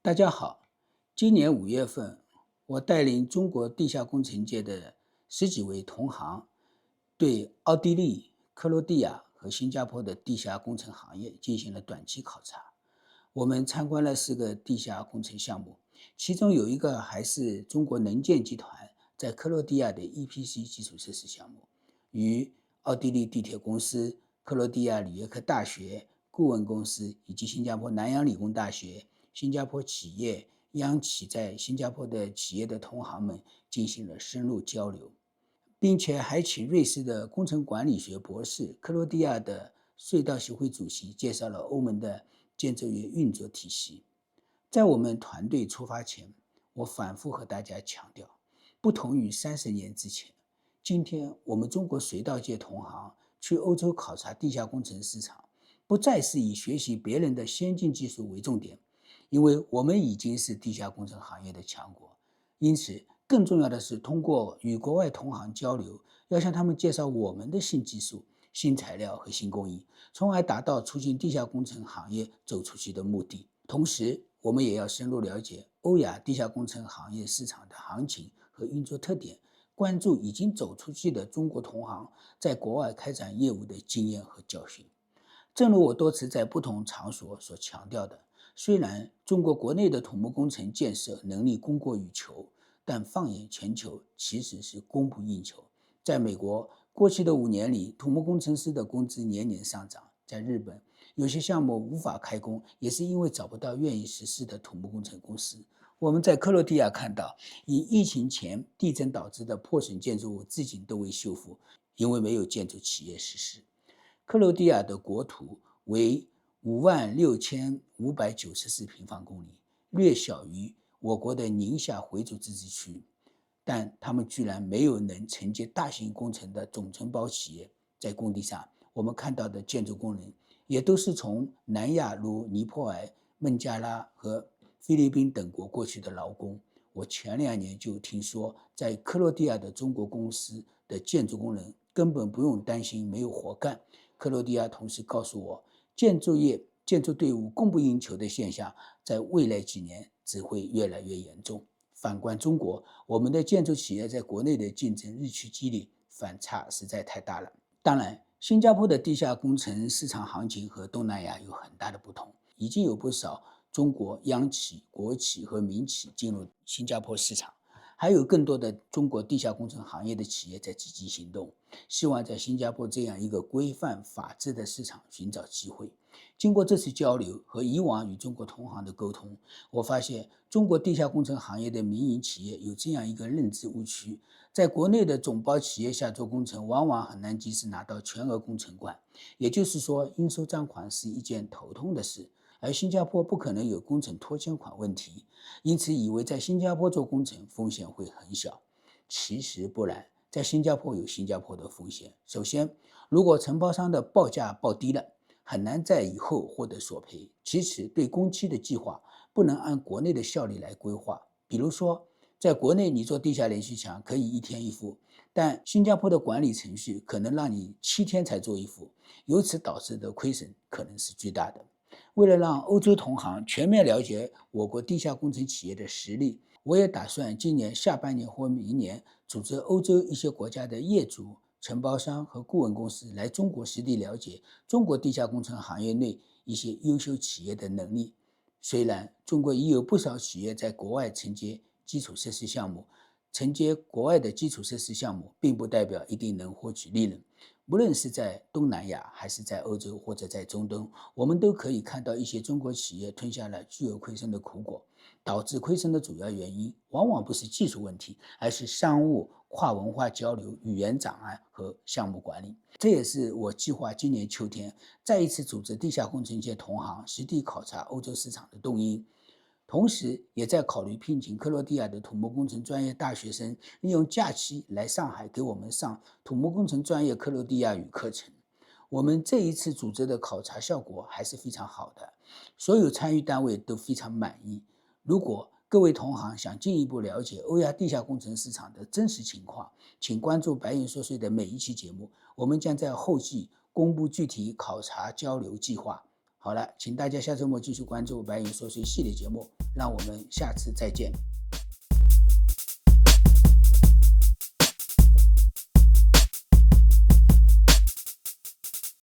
大家好，今年5月份，我带领中国地下工程界的十几位同行，对奥地利、克罗地亚和新加坡的地下工程行业进行了短期考察。我们参观了4个地下工程项目，其中有一个还是中国能建集团在克罗地亚的 EPC 基础设施项目，与奥地利地铁公司、克罗地亚里约克大学顾问公司以及新加坡南洋理工大学、新加坡企业、央企在新加坡的企业的同行们进行了深入交流，并且还请瑞士的工程管理学博士、克罗地亚的隧道协会主席介绍了欧盟的建筑业运作体系。在我们团队出发前，我反复和大家强调，不同于30年之前，今天我们中国隧道界同行去欧洲考察地下工程市场，不再是以学习别人的先进技术为重点，因为我们已经是地下工程行业的强国。因此，更重要的是通过与国外同行交流，要向他们介绍我们的新技术、新材料和新工艺，从而达到促进地下工程行业走出去的目的。同时，我们也要深入了解欧亚地下工程行业市场的行情和运作特点，关注已经走出去的中国同行在国外开展业务的经验和教训。正如我多次在不同场所所强调的，虽然中国国内的土木工程建设能力供过于求，但放眼全球其实是供不应求。在美国，过去的5年里，土木工程师的工资年年上涨；在日本，有些项目无法开工，也是因为找不到愿意实施的土木工程公司。我们在克罗地亚看到，以疫情前地震导致的破损建筑物至今都未修复，因为没有建筑企业实施。克罗地亚的国土为56594平方公里，略小于我国的宁夏回族自治区，但他们居然没有能承接大型工程的总承包企业。在工地上，我们看到的建筑工人也都是从南亚如尼泊尔、孟加拉和菲律宾等国过去的劳工。我前2年就听说，在克罗地亚的中国公司的建筑工人根本不用担心没有活干。克罗地亚同事告诉我，建筑队伍供不应求的现象在未来几年只会越来越严重。反观中国，我们的建筑企业在国内的竞争日趋激烈，反差实在太大了。当然，新加坡的地下工程市场行情和东南亚有很大的不同，已经有不少中国央企、国企和民企进入新加坡市场，还有更多的中国地下工程行业的企业在积极行动，希望在新加坡这样一个规范法治的市场寻找机会。经过这次交流和以往与中国同行的沟通，我发现中国地下工程行业的民营企业有这样一个认知误区，在国内的总包企业下做工程往往很难及时拿到全额工程款，也就是说应收账款是一件头痛的事，而新加坡不可能有工程拖欠款问题，因此以为在新加坡做工程风险会很小。其实不然，在新加坡有新加坡的风险。首先，如果承包商的报价报低了，很难在以后获得索赔。其次，对工期的计划不能按国内的效率来规划。比如说，在国内你做地下连续墙可以1天1副，但新加坡的管理程序可能让你7天才做1副，由此导致的亏损可能是巨大的。为了让欧洲同行全面了解我国地下工程企业的实力，我也打算今年下半年或明年组织欧洲一些国家的业主、承包商和顾问公司来中国实地了解中国地下工程行业内一些优秀企业的能力。虽然中国已有不少企业在国外承接基础设施项目，承接国外的基础设施项目并不代表一定能获取利润。无论是在东南亚还是在欧洲或者在中东，我们都可以看到一些中国企业吞下了巨额亏损的苦果。导致亏损的主要原因往往不是技术问题，而是商务、跨文化交流、语言障碍和项目管理。这也是我计划今年秋天再一次组织地下工程界同行实地考察欧洲市场的动因。同时也在考虑聘请克罗地亚的土木工程专业大学生，利用假期来上海给我们上土木工程专业克罗地亚语课程。我们这一次组织的考察效果还是非常好的，所有参与单位都非常满意。如果各位同行想进一步了解欧亚地下工程市场的真实情况，请关注白云说税的每一期节目，我们将在后续公布具体考察交流计划。好了，请大家下周末继续关注白云说书系列节目，让我们下次再见。